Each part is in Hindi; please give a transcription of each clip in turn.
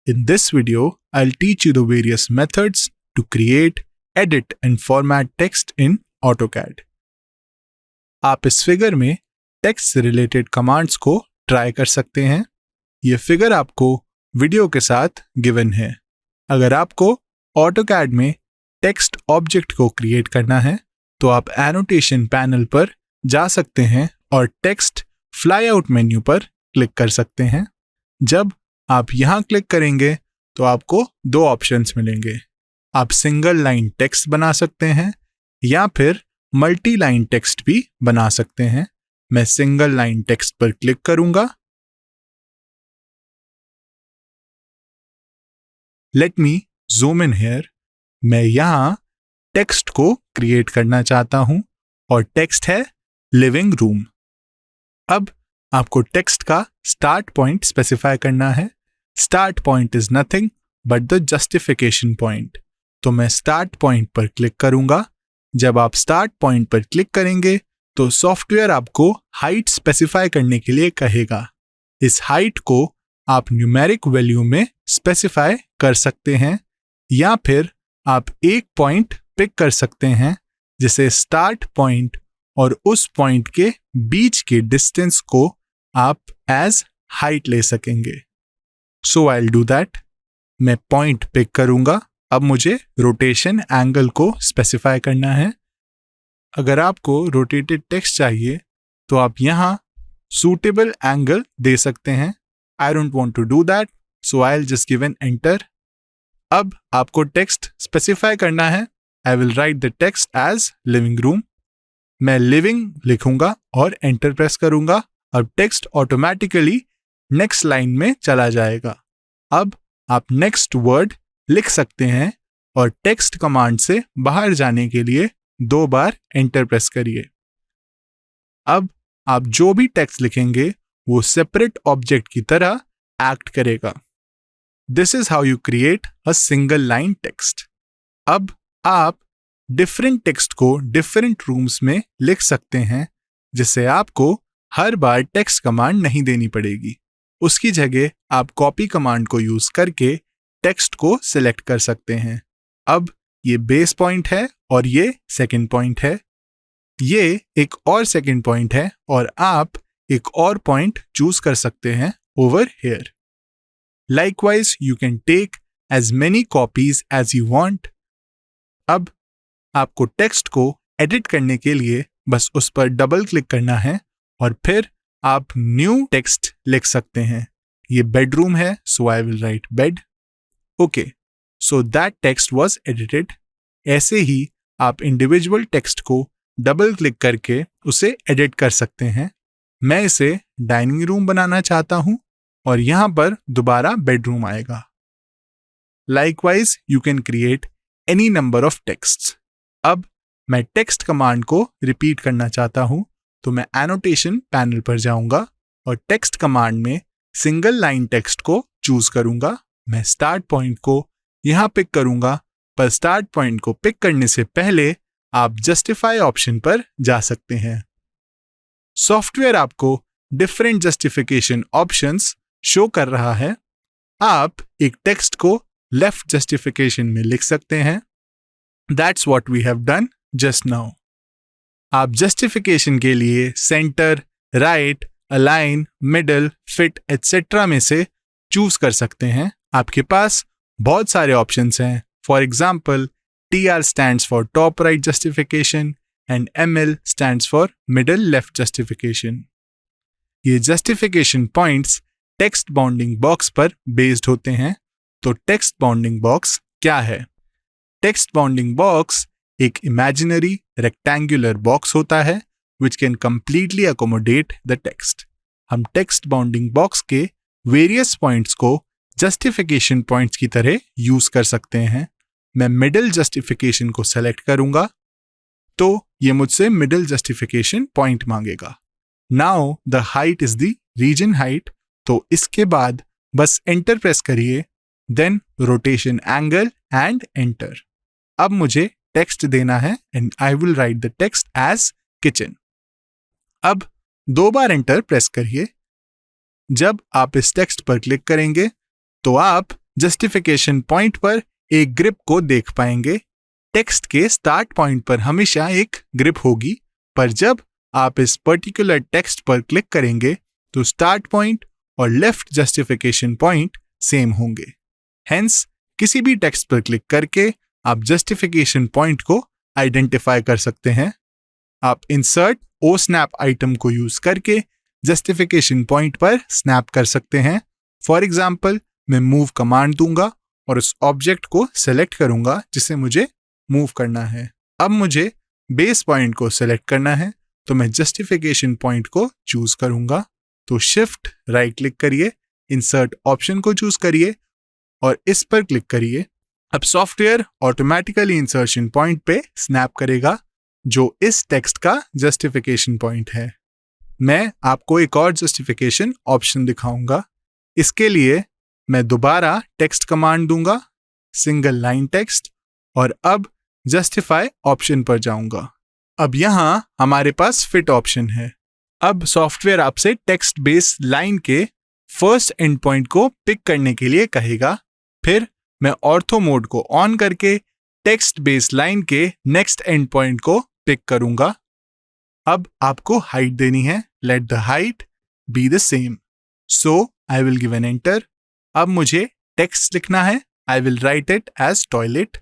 In this video, I'll teach you the various methods to create, edit and format text in AutoCAD. आप इस फिगर में टेक्स्ट से रिलेटेड कमांड्स को ट्राई कर सकते हैं। ये फिगर आपको वीडियो के साथ गिवन है। अगर आपको AutoCAD में टेक्स्ट ऑब्जेक्ट को क्रिएट करना है तो आप एनोटेशन पैनल पर जा सकते हैं और टेक्स्ट फ्लाई आउट मेन्यू पर क्लिक कर सकते हैं। जब आप यहाँ क्लिक करेंगे तो आपको दो ऑप्शंस मिलेंगे। आप सिंगल लाइन टेक्स्ट बना सकते हैं या फिर मल्टी लाइन टेक्स्ट भी बना सकते हैं। मैं सिंगल लाइन टेक्स्ट पर क्लिक करूंगा। Let me zoom in here. मैं यहाँ टेक्स्ट को क्रिएट करना चाहता हूं और टेक्स्ट है लिविंग रूम। अब आपको टेक्स्ट का स्टार्ट पॉइंट स्पेसिफाई करना है। Start point is nothing but the justification point. तो मैं स्टार्ट पॉइंट पर क्लिक करूंगा। जब आप स्टार्ट पॉइंट पर क्लिक करेंगे तो सॉफ्टवेयर आपको हाइट स्पेसिफाई करने के लिए कहेगा। इस हाइट को आप न्यूमेरिक वैल्यू में स्पेसिफाई कर सकते हैं या फिर आप एक पॉइंट पिक कर सकते हैं जिसे स्टार्ट पॉइंट और उस पॉइंट के बीच के डिस्टेंस को आप एज हाइट ले सकेंगे। सो आई विल डू दैट। मैं पॉइंट पिक करूंगा। अब मुझे रोटेशन एंगल को स्पेसिफाई करना है। अगर आपको रोटेटेड टेक्स्ट चाहिए तो आप यहाँ सूटेबल एंगल दे सकते हैं। I don't want to do that, so I will just give an enter. अब आपको टेक्स्ट स्पेसिफाई करना है। I will write the text as living room. मैं लिविंग लिखूंगा और एंटर प्रेस करूंगा। अब टेक्स्ट ऑटोमेटिकली नेक्स्ट लाइन में चला जाएगा। अब आप नेक्स्ट वर्ड लिख सकते हैं और टेक्स्ट कमांड से बाहर जाने के लिए 2 बार एंटर प्रेस करिए। अब आप जो भी टेक्स्ट लिखेंगे वो सेपरेट ऑब्जेक्ट की तरह एक्ट करेगा। This is how you create a single line text. अब आप डिफरेंट टेक्स्ट को डिफरेंट रूम्स में लिख सकते हैं जिससे आपको हर बार टेक्स्ट कमांड नहीं देनी पड़ेगी। उसकी जगह आप कॉपी कमांड को यूज करके टेक्स्ट को सिलेक्ट कर सकते हैं। अब ये बेस पॉइंट है और ये सेकंड पॉइंट है। ये एक और सेकंड पॉइंट है और आप एक और पॉइंट चूज कर सकते हैं over here. Likewise, you can take as many copies as you want. अब आपको टेक्स्ट को एडिट करने के लिए बस उस पर डबल क्लिक करना है और फिर आप न्यू टेक्स्ट लिख सकते हैं। ये बेडरूम है, so I will write bed. Okay, so that text was edited. ऐसे ही आप इंडिविजुअल टेक्स्ट को डबल क्लिक करके उसे एडिट कर सकते हैं। मैं इसे डाइनिंग रूम बनाना चाहता हूं और यहां पर दोबारा बेडरूम आएगा। Likewise, you can create any number of texts. अब मैं टेक्स्ट कमांड को रिपीट करना चाहता हूं तो मैं एनोटेशन पैनल पर जाऊंगा और टेक्स्ट कमांड में सिंगल लाइन टेक्स्ट को चूज करूंगा। मैं स्टार्ट पॉइंट को यहां पिक करूंगा, पर स्टार्ट पॉइंट को पिक करने से पहले आप जस्टिफाई ऑप्शन पर जा सकते हैं। सॉफ्टवेयर आपको डिफरेंट जस्टिफिकेशन ऑप्शंस शो कर रहा है। आप एक टेक्स्ट को लेफ्ट जस्टिफिकेशन में लिख सकते हैं। That's what we have done just now. आप जस्टिफिकेशन के लिए centre, right, align, middle, fit etcetera में से चूज कर सकते हैं। आपके पास बहुत सारे ऑप्शंस हैं। For example, TR stands for top right justification and ML stands for middle left justification. ये justification points text bounding box पर बेस्ड होते हैं। तो टेक्स्ट बाउंडिंग बॉक्स क्या है? टेक्स्ट बाउंडिंग बॉक्स एक इमेजिनरी रेक्टेंगुलर बॉक्स होता है which can completely accommodate the text. हम टेक्स्ट बाउंडिंग बॉक्स के वेरियस पॉइंट्स को जस्टिफिकेशन पॉइंट्स की तरह यूज कर सकते हैं। मैं मिडिल जस्टिफिकेशन को सेलेक्ट करूंगा तो ये मुझसे मिडिल जस्टिफिकेशन पॉइंट मांगेगा। Now the height is the region height. तो इसके बाद बस एंटर प्रेस करिए, then rotation angle and enter. अब मुझे टेक्स्ट देना है and I will write the text as kitchen. अब 2 बार एंटर प्रेस करिए। जब आप इस टेक्स्ट पर क्लिक करेंगे तो आप जस्टिफिकेशन पॉइंट पर एक ग्रिप को देख पाएंगे। टेक्स्ट के स्टार्ट पॉइंट पर हमेशा एक ग्रिप होगी, पर जब आप इस पर्टिकुलर टेक्स्ट पर क्लिक करेंगे तो स्टार्ट पॉइंट और लेफ्ट जस्टिफिकेशन पॉइंट सेम होंगे। हेंस किसी भी टेक्स्ट पर क्लिक करके आप जस्टिफिकेशन पॉइंट को आइडेंटिफाई कर सकते हैं। आप इंसर्ट ओ स्नैप आइटम को यूज करके जस्टिफिकेशन पॉइंट पर स्नैप कर सकते हैं। फॉर एग्जाम्पल, मैं मूव कमांड दूंगा और उस ऑब्जेक्ट को सेलेक्ट करूंगा जिसे मुझे मूव करना है। अब मुझे बेस पॉइंट को सेलेक्ट करना है, तो मैं जस्टिफिकेशन पॉइंट को चूज करूंगा। तो शिफ्ट राइट क्लिक करिए, इंसर्ट ऑप्शन को चूज करिए और इस पर क्लिक करिए। अब सॉफ्टवेयर ऑटोमेटिकली इंसर्शन पॉइंट पे स्नैप करेगा, जो इस टेक्स्ट का जस्टिफिकेशन पॉइंट है। मैं आपको एक और जस्टिफिकेशन ऑप्शन दिखाऊंगा। इसके लिए मैं दोबारा टेक्स्ट कमांड दूंगा, सिंगल लाइन टेक्स्ट, और अब जस्टिफाई ऑप्शन पर जाऊंगा। अब यहां हमारे पास फिट ऑप्शन है। अब सॉफ्टवेयर आपसे टेक्स्ट बेस लाइन के फर्स्ट एंड पॉइंट को पिक करने के लिए कहेगा। फिर मैं ऑर्थो मोड को ऑन करके टेक्स्ट बेस लाइन के नेक्स्ट एंड पॉइंट को पिक करूंगा। अब आपको हाइट देनी है। Let the height be the same. So I will give an enter. अब मुझे टेक्स्ट लिखना है। I will write it as toilet.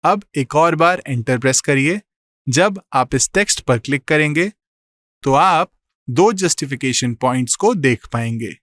अब एक और बार एंटर प्रेस करिए। जब आप इस टेक्स्ट पर क्लिक करेंगे तो आप दो जस्टिफिकेशन पॉइंट्स को देख पाएंगे।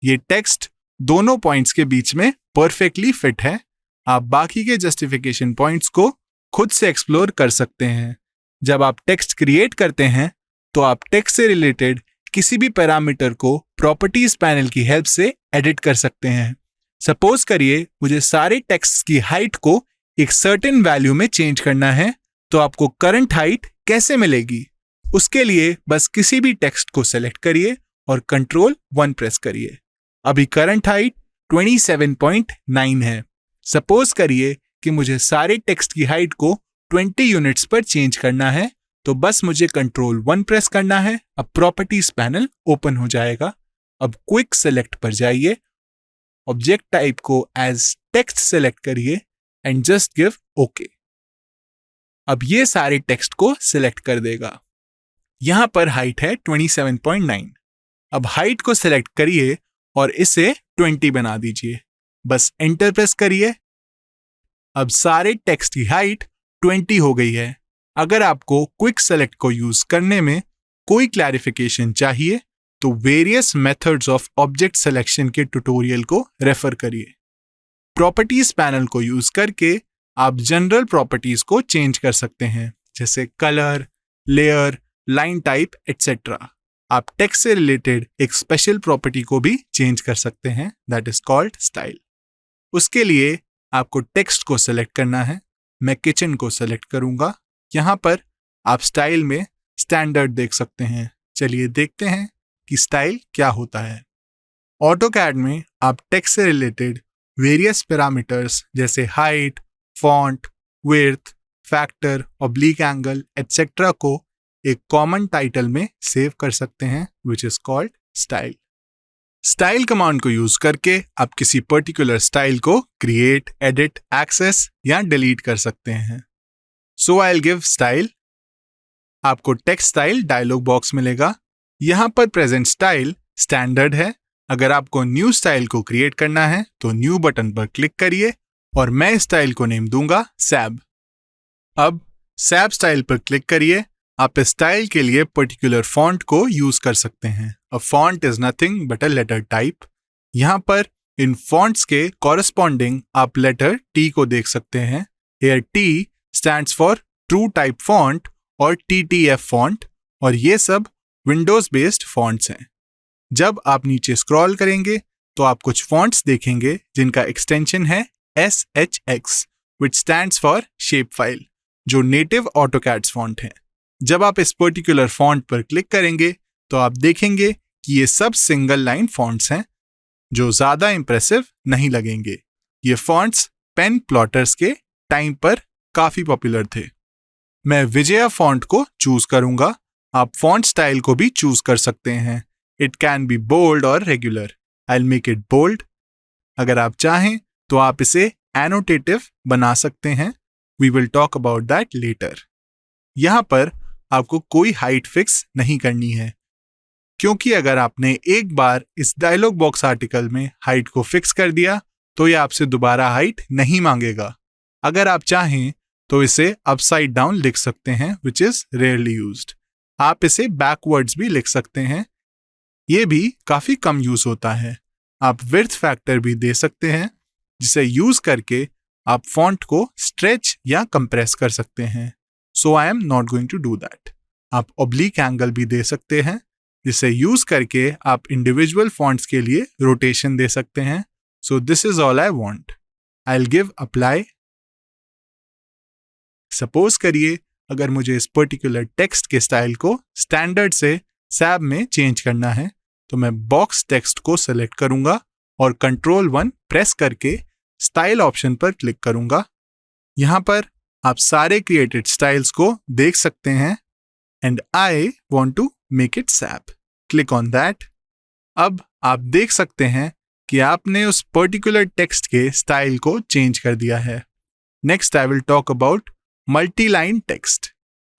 ये टेक्स्ट दोनों पॉइंट्स के बीच में परफेक्टली फिट है। आप बाकी के जस्टिफिकेशन पॉइंट्स को खुद से एक्सप्लोर कर सकते हैं। जब आप टेक्स्ट क्रिएट करते हैं तो आप टेक्स्ट से रिलेटेड किसी भी पैरामीटर को प्रॉपर्टीज पैनल की हेल्प से एडिट कर सकते हैं। सपोज करिए मुझे सारे टेक्स्ट की हाइट को एक सर्टेन वैल्यू में चेंज करना है, तो आपको करंट हाइट कैसे मिलेगी? उसके लिए बस किसी भी टेक्स्ट को सेलेक्ट करिए और कंट्रोल 1 प्रेस करिए। अभी करंट हाइट 27.9 है। सपोज करिए कि मुझे सारे टेक्स्ट की हाइट को 20 यूनिट्स पर चेंज करना है, तो बस मुझे कंट्रोल 1 प्रेस करना है। अब प्रॉपर्टीज पैनल ओपन हो जाएगा। अब क्विक सेलेक्ट पर जाइए, ऑब्जेक्ट टाइप को एज टेक्स्ट सेलेक्ट करिए एंड जस्ट गिव ओके। अब ये सारे टेक्स्ट को सिलेक्ट कर देगा। यहां पर हाइट है 27.9। अब हाइट को सिलेक्ट करिए और इसे 20 बना दीजिए। बस एंटर प्रेस करिए। अब सारे टेक्स्ट की हाइट 20 हो गई है। अगर आपको क्विक सेलेक्ट को यूज करने में कोई क्लैरिफिकेशन चाहिए तो various methods of object selection के ट्यूटोरियल को रेफर करिए। प्रॉपर्टीज पैनल को यूज करके आप जनरल प्रॉपर्टीज को चेंज कर सकते हैं, जैसे colour, layer, line type etcetera. आप टेक्स्ट से रिलेटेड एक स्पेशल प्रॉपर्टी को भी चेंज कर सकते हैं, दैट इज कॉल्ड स्टाइल। उसके लिए आपको टेक्स्ट को सेलेक्ट करना है। मैं किचन को सेलेक्ट करूंगा। यहां पर आप स्टाइल में स्टैंडर्ड देख सकते हैं। चलिए देखते हैं कि स्टाइल क्या होता है। ऑटोकैड में आप टेक्स्ट से रिलेटेड वेरियस पैरामीटर्स जैसे height, font, width, factor, oblique angle etcetera को एक कॉमन टाइटल में सेव कर सकते हैं, which is called style. Style command को यूज करके आप किसी पर्टिकुलर स्टाइल को क्रिएट, एडिट, एक्सेस या डिलीट कर सकते हैं। So I will give style. आपको टेक्स्ट स्टाइल डायलॉग बॉक्स मिलेगा। यहां पर प्रेजेंट स्टाइल स्टैंडर्ड है। अगर आपको न्यू स्टाइल को क्रिएट करना है तो न्यू बटन पर क्लिक करिए और मैं स्टाइल को नेम दूंगा सैब। अब सैब स्टाइल पर क्लिक करिए। आप इस स्टाइल के लिए पर्टिकुलर फॉन्ट को यूज कर सकते हैं। A font is nothing but a letter type. यहां पर इन फॉन्ट्स के कॉरेस्पॉन्डिंग आप लेटर टी को देख सकते हैं। Here T stands for true type font और TTF फॉन्ट, और ये सब विंडोज बेस्ड फॉन्ट्स हैं। जब आप नीचे स्क्रॉल करेंगे तो आप कुछ फॉन्ट्स देखेंगे जिनका एक्सटेंशन है SHX, which stands for shape file, जो नेटिव ऑटोकैड्स फॉन्ट है। जब आप इस पर्टिकुलर फॉन्ट पर क्लिक करेंगे तो आप देखेंगे कि ये सब सिंगल लाइन फॉन्ट्स हैं जो ज्यादा इंप्रेसिव नहीं लगेंगे। ये फॉन्ट्स पेन प्लॉटर्स के टाइम पर काफी पॉपुलर थे। मैं विजया फॉन्ट को चूज करूंगा। आप फॉन्ट स्टाइल को भी चूज कर सकते हैं। इट कैन बी बोल्ड और regular. I will make it bold. अगर आप चाहें तो आप इसे एनोटेटिव बना सकते हैं। We will talk about that letter. यहाँ पर आपको कोई हाइट फिक्स नहीं करनी है, क्योंकि अगर आपने एक बार इस डायलॉग बॉक्स आर्टिकल में हाइट को फिक्स कर दिया तो ये आपसे दोबारा हाइट नहीं मांगेगा। अगर आप चाहें तो इसे अपसाइड डाउन लिख सकते हैं, विच इज रेयरली यूज्ड। आप इसे बैकवर्ड्स भी लिख सकते हैं, ये भी काफी कम यूज होता है। आप विड्थ फैक्टर भी दे सकते हैं, जिसे यूज करके आप फॉन्ट को स्ट्रेच या कंप्रेस कर सकते हैं। So I am not going to do that. आप ऑब्लिक एंगल भी दे सकते हैं, जिसे यूज करके आप इंडिविजुअल फॉन्ट्स के लिए रोटेशन दे सकते हैं। So this is all I want. I will give apply. Suppose करिए अगर मुझे इस पर्टिकुलर टेक्स्ट के स्टाइल को स्टैंडर्ड से सैब में चेंज करना है, तो मैं बॉक्स टेक्स्ट को सेलेक्ट करूंगा और Ctrl+1 प्रेस करके स्टाइल ऑप्शन पर क्लिक करूंगा। यहां पर आप सारे क्रिएटेड स्टाइल्स को देख सकते हैं and I want to make it sub. Click on that. अब आप देख सकते हैं कि आपने उस पर्टिकुलर टेक्स्ट के स्टाइल को चेंज कर दिया है। Next I will talk about multiline text.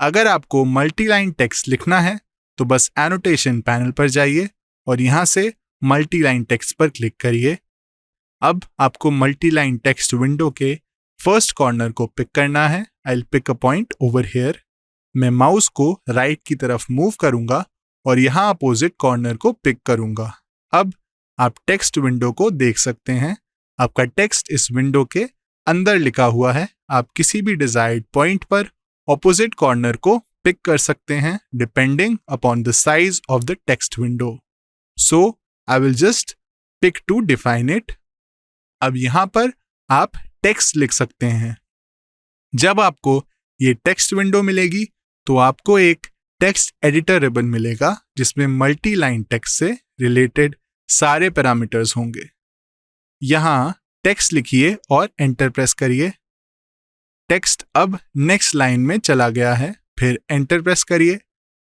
अगर आपको मल्टीलाइन टेक्स्ट लिखना है तो बस एनोटेशन पैनल पर जाइए और यहां से मल्टीलाइन टेक्स्ट पर क्लिक करिए। अब आपको मल्टीलाइन टेक्स्ट विंडो के फर्स्ट कॉर्नर को पिक करना है। I will pick a point over here. मैं माउस को राइट की तरफ मूव करूंगा और यहां अपोजिट कॉर्नर को पिक करूंगा। अब आप टेक्स्ट विंडो को देख सकते हैं। आपका टेक्स्ट इस विंडो के अंदर लिखा हुआ है। आप किसी भी डिजायर्ड पॉइंट पर ऑपोजिट कॉर्नर को पिक कर सकते हैं depending upon the size of the text window. So I will just pick to define it. अब यहां पर आप टेक्स्ट लिख सकते हैं। जब आपको ये टेक्स्ट विंडो मिलेगी तो आपको एक टेक्स्ट एडिटर रिबन मिलेगा, जिसमें मल्टी लाइन टेक्स्ट से रिलेटेड सारे पैरामीटर्स होंगे। यहां टेक्स्ट लिखिए और एंटर प्रेस करिए। टेक्स्ट अब नेक्स्ट लाइन में चला गया है, फिर एंटर प्रेस करिए।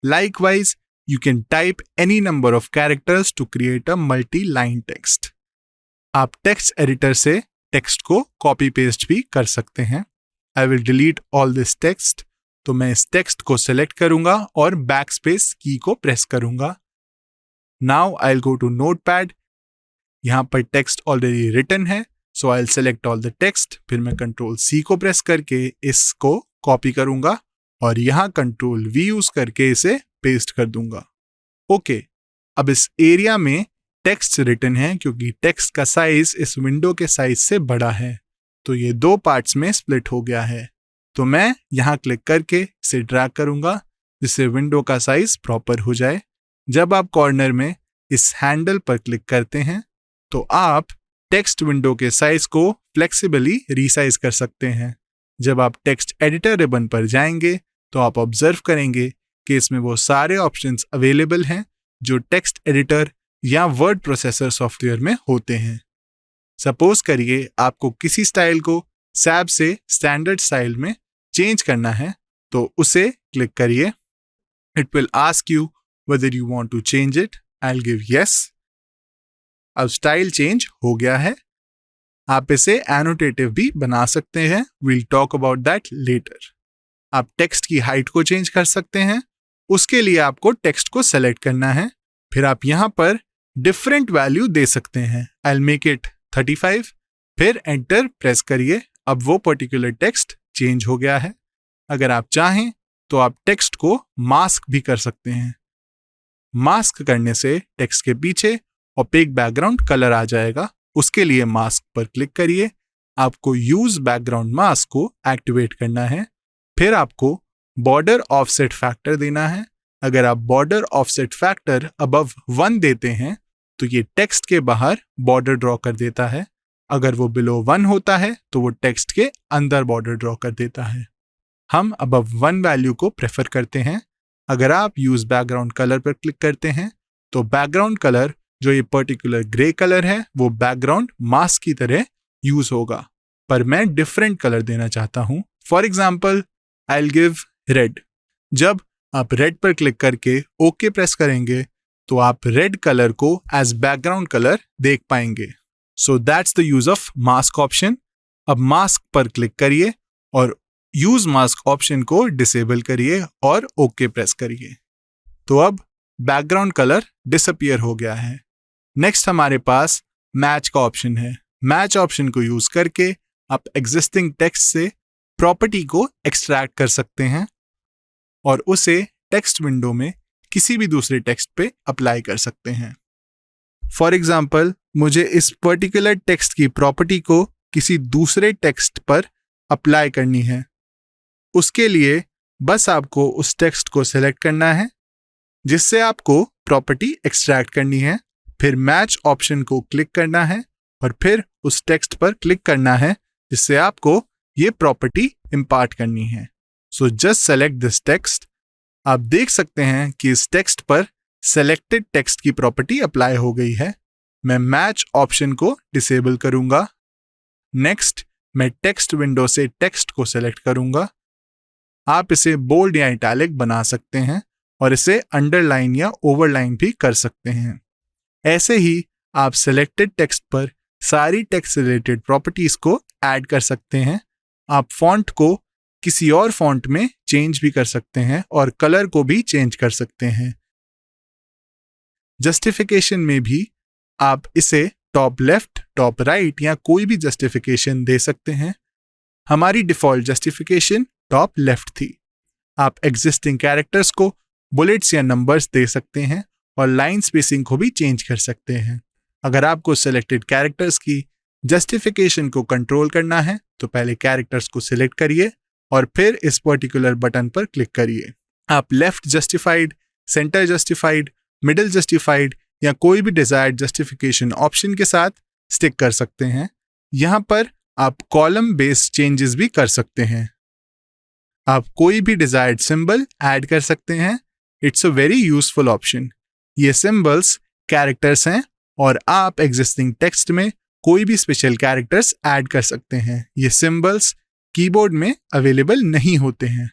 Likewise you can type any number of characters to create a multi line text. आप टेक्स्ट एडिटर से टेक्स्ट को कॉपी पेस्ट भी कर सकते हैं। I will delete all this text. तो मैं इस टेक्स्ट को सिलेक्ट करूंगा और बैक स्पेस की को प्रेस करूंगा। Now I will go to Notepad. यहां पर टेक्स्ट ऑलरेडी रिटन है, so I will select all the text. फिर मैं Ctrl+C को प्रेस करके इसको कॉपी करूंगा और यहां Ctrl+V यूज करके इसे पेस्ट कर दूंगा। ओके, अब इस एरिया में टेक्स्ट रिटन है क्योंकि टेक्स्ट का साइज इस विंडो के साइज से बड़ा है, तो ये दो पार्ट्स में स्प्लिट हो गया है। तो मैं यहां क्लिक करके इसे ड्रैग करूंगा जिससे विंडो का साइज प्रॉपर हो जाए। जब आप कॉर्नर में इस हैंडल पर क्लिक करते हैं तो आप टेक्स्ट विंडो के साइज को फ्लेक्सिबली रीसाइज कर सकते हैं। जब आप टेक्स्ट एडिटर रिबन पर जाएंगे तो आप ऑब्जर्व करेंगे कि इसमें वो सारे ऑप्शंस अवेलेबल हैं जो टेक्स्ट एडिटर या वर्ड प्रोसेसर सॉफ्टवेयर में होते हैं। सपोज करिए आपको किसी स्टाइल को सैब से स्टैंडर्ड स्टाइल में चेंज करना है, तो उसे क्लिक करिए। It will ask you whether you want to change it. I'll give yes. अब स्टाइल चेंज हो गया है। आप इसे एनोटेटिव भी बना सकते हैं। We'll talk about that later. आप टेक्स्ट की हाइट को चेंज कर सकते हैं। उसके लिए आपको टेक्स्ट को सेलेक्ट करना है, फिर आप यहां पर डिफरेंट वैल्यू दे सकते हैं। I'll make it 35, फिर एंटर प्रेस करिए। अब वो पर्टिकुलर टेक्स्ट चेंज हो गया है। अगर आप चाहें तो आप टेक्स्ट को मास्क भी कर सकते हैं। मास्क करने से टेक्स्ट के पीछे ओपेक बैकग्राउंड कलर आ जाएगा। उसके लिए मास्क पर क्लिक करिए। आपको यूज बैकग्राउंड मास्क को एक्टिवेट करना है, फिर आपको बॉर्डर ऑफसेट फैक्टर देना है। अगर आप बॉर्डर ऑफसेट फैक्टर अबव 1 देते हैं तो ये टेक्स्ट के बाहर बॉर्डर ड्रॉ कर देता है। अगर वो बिलो 1 होता है तो वो टेक्स्ट के अंदर बॉर्डर ड्रॉ कर देता है। हम अबव 1 वैल्यू को प्रेफर करते हैं। अगर आप यूज बैकग्राउंड कलर पर क्लिक करते हैं तो बैकग्राउंड कलर जो ये पर्टिकुलर ग्रे कलर है वो बैकग्राउंड मास्क की तरह यूज होगा, पर मैं डिफरेंट कलर देना चाहता हूं। For example I will give red. जब आप रेड पर क्लिक करके ओके प्रेस करेंगे तो आप रेड कलर को एज बैकग्राउंड कलर देख पाएंगे। So that's the use of mask option. अब मास्क पर क्लिक करिए और यूज मास्क ऑप्शन को डिसेबल करिए और ओके प्रेस करिए। तो अब बैकग्राउंड कलर डिसअपियर हो गया है। नेक्स्ट हमारे पास मैच का ऑप्शन है। मैच ऑप्शन को यूज करके आप एग्जिस्टिंग टेक्स्ट से प्रॉपर्टी को एक्सट्रैक्ट कर सकते हैं और उसे टेक्स्ट विंडो में किसी भी दूसरे टेक्स्ट पे अप्लाई कर सकते हैं। फॉर एग्जाम्पल, मुझे इस पर्टिकुलर टेक्स्ट की प्रॉपर्टी को किसी दूसरे टेक्स्ट पर अप्लाई करनी है। उसके लिए बस आपको उस टेक्स्ट को सिलेक्ट करना है जिससे आपको प्रॉपर्टी एक्सट्रैक्ट करनी है, फिर मैच ऑप्शन को क्लिक करना है और फिर उस टेक्स्ट पर क्लिक करना है जिससे आपको ये प्रॉपर्टी इंपार्ट करनी है। So just select this text. आप देख सकते हैं कि इस टेक्स्ट पर सेलेक्टेड टेक्स्ट की प्रॉपर्टी अप्लाई हो गई है। मैं मैच ऑप्शन को डिसेबल करूंगा। नेक्स्ट, मैं टेक्स्ट विंडो से टेक्स्ट को सेलेक्ट करूंगा। आप इसे बोल्ड या इटैलिक बना सकते हैं और इसे अंडरलाइन या ओवरलाइन भी कर सकते हैं। ऐसे ही आप सेलेक्टेड टेक्स्ट पर सारी टेक्स्ट रिलेटेड प्रॉपर्टीज को ऐड कर सकते हैं। आप फॉन्ट को किसी और फॉन्ट में चेंज भी कर सकते हैं और कलर को भी चेंज कर सकते हैं। जस्टिफिकेशन में भी आप इसे टॉप लेफ्ट, टॉप राइट या कोई भी जस्टिफिकेशन दे सकते हैं। हमारी डिफॉल्ट जस्टिफिकेशन टॉप लेफ्ट थी। आप एग्जिस्टिंग कैरेक्टर्स को बुलेट्स या नंबर्स दे सकते हैं और लाइन स्पेसिंग को भी चेंज कर सकते हैं। अगर आपको सेलेक्टेड कैरेक्टर्स की जस्टिफिकेशन को कंट्रोल करना है तो पहले कैरेक्टर्स को सिलेक्ट करिए और फिर इस पर्टिकुलर बटन पर क्लिक करिए। आप left justified, centre justified, middle justified या कोई भी डिजायर्ड जस्टिफिकेशन ऑप्शन के साथ स्टिक कर सकते हैं। यहाँ पर आप कॉलम बेस्ड चेंजेस भी कर सकते हैं। आप कोई भी डिजायर्ड सिंबल ऐड कर सकते हैं। It's a very useful option. ये सिंबल्स कैरेक्टर्स हैं और आप एग्जिस्टिंग टेक्स्ट में कोई भी स्पेशल कैरेक्टर्स ऐड कर सकते हैं। ये सिंबल्स कीबोर्ड में अवेलेबल नहीं होते हैं।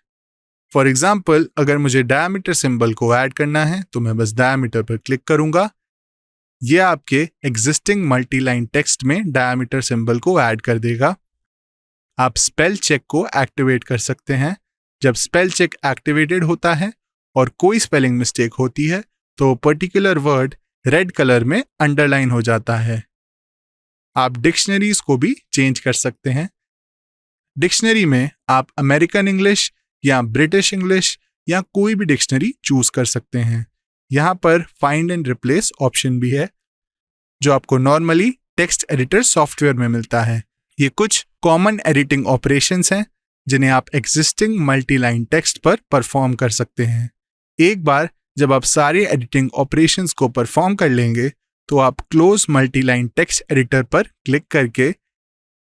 फॉर एग्जाम्पल, अगर मुझे डायमीटर सिंबल को ऐड करना है तो मैं बस डायमीटर पर क्लिक करूंगा। ये आपके एग्जिस्टिंग मल्टीलाइन टेक्स्ट में डायमीटर सिंबल को ऐड कर देगा। आप स्पेल चेक को एक्टिवेट कर सकते हैं। जब स्पेल चेक एक्टिवेटेड होता है और कोई स्पेलिंग मिस्टेक होती है तो पर्टिकुलर वर्ड रेड कलर में अंडरलाइन हो जाता है। आप डिक्शनरीज को भी चेंज कर सकते हैं। डिक्शनरी में आप अमेरिकन इंग्लिश या ब्रिटिश इंग्लिश या कोई भी डिक्शनरी चूज कर सकते हैं। यहाँ पर फाइंड एंड रिप्लेस ऑप्शन भी है जो आपको नॉर्मली टेक्स्ट एडिटर सॉफ्टवेयर में मिलता है। ये कुछ कॉमन एडिटिंग ऑपरेशंस हैं जिन्हें आप एग्जिस्टिंग मल्टीलाइन टेक्स्ट पर परफॉर्म कर सकते हैं। एक बार जब आप सारे एडिटिंग ऑपरेशंस को परफॉर्म कर लेंगे तो आप क्लोज मल्टीलाइन टेक्स्ट एडिटर पर क्लिक करके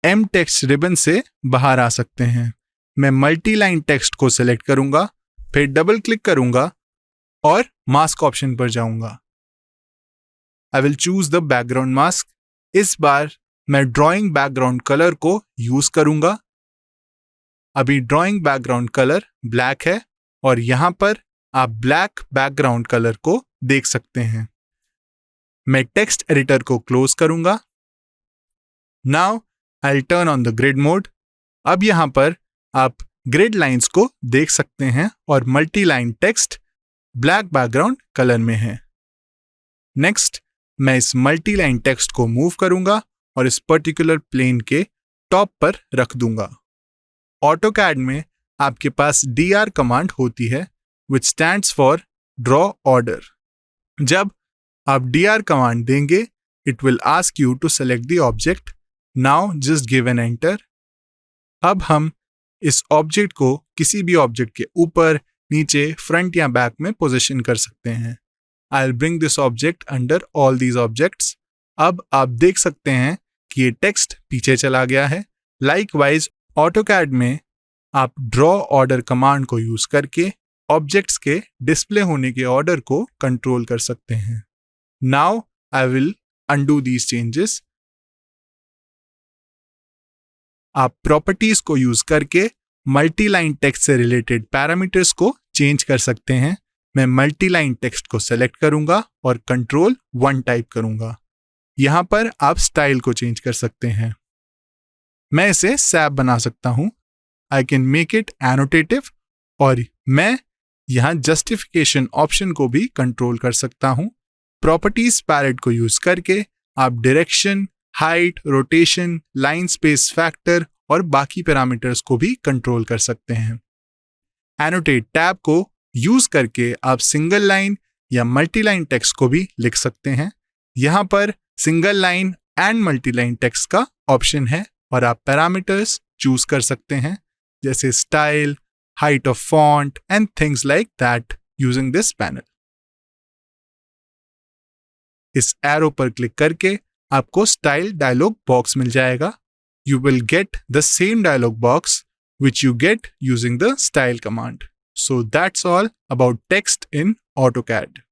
एम टेक्स्ट रिबन से बाहर आ सकते हैं। मैं मल्टीलाइन टेक्स्ट को सिलेक्ट करूंगा, फिर डबल क्लिक करूंगा और मास्क ऑप्शन पर जाऊंगा। I will choose the background mask. इस बार मैं ड्राइंग बैकग्राउंड कलर को यूज करूंगा। अभी ड्राइंग बैकग्राउंड कलर ब्लैक है और यहां पर आप ब्लैक बैकग्राउंड कलर को देख सकते हैं। मैं टेक्स्ट एडिटर को क्लोज करूंगा। Now I turn on the grid mode. अब यहां पर आप ग्रिड लाइंस को देख सकते हैं और multiline text black background colour में है। नेक्स्ट, मैं इस मल्टीलाइन टेक्स्ट को मूव करूंगा और इस पर्टिकुलर प्लेन के टॉप पर रख दूंगा। ऑटोकैड में आपके पास DR कमांड होती है which stands for draw order। जब आप DR कमांड देंगे it will ask you to select the object। Now just give an enter। अब हम इस ऑब्जेक्ट को किसी भी ऑब्जेक्ट के ऊपर, नीचे, फ्रंट या बैक में पोजीशन कर सकते हैं। I'll bring this object under all these objects। अब आप देख सकते हैं कि ये टेक्स्ट पीछे चला गया है। लाइकवाइज ऑटोकैड में आप ड्रॉ ऑर्डर कमांड को यूज करके ऑब्जेक्ट्स के डिस्प्ले होने के ऑर्डर को कंट्रोल कर सकते हैं। Now I will undo these changes. आप प्रॉपर्टीज को यूज करके मल्टीलाइन टेक्स्ट से रिलेटेड पैरामीटर्स को चेंज कर सकते हैं। मैं मल्टीलाइन टेक्स्ट को सेलेक्ट करूंगा और कंट्रोल 1 टाइप करूंगा। यहां पर आप स्टाइल को चेंज कर सकते हैं। मैं इसे सैप बना सकता हूं। आई कैन मेक इट एनोटेटिव और मैं यहां जस्टिफिकेशन ऑप्शन को भी कंट्रोल कर सकता हूं। प्रॉपर्टीज पैलेट को यूज करके आप direction, height, rotation, line space factor और बाकी पैरामीटर्स को भी कंट्रोल कर सकते हैं। एनोटेट टैब को यूज करके आप सिंगल लाइन या मल्टी लाइन टेक्स्ट को भी लिख सकते हैं। यहां पर single line and multi line text का ऑप्शन है और आप पैरामीटर्स चूज कर सकते हैं जैसे style, height of font and things like that using this panel. इस एरो पर क्लिक करके आपको स्टाइल डायलॉग बॉक्स मिल जाएगा। You will get the same dialog box which you get using the style command. So that's all about text in AutoCAD.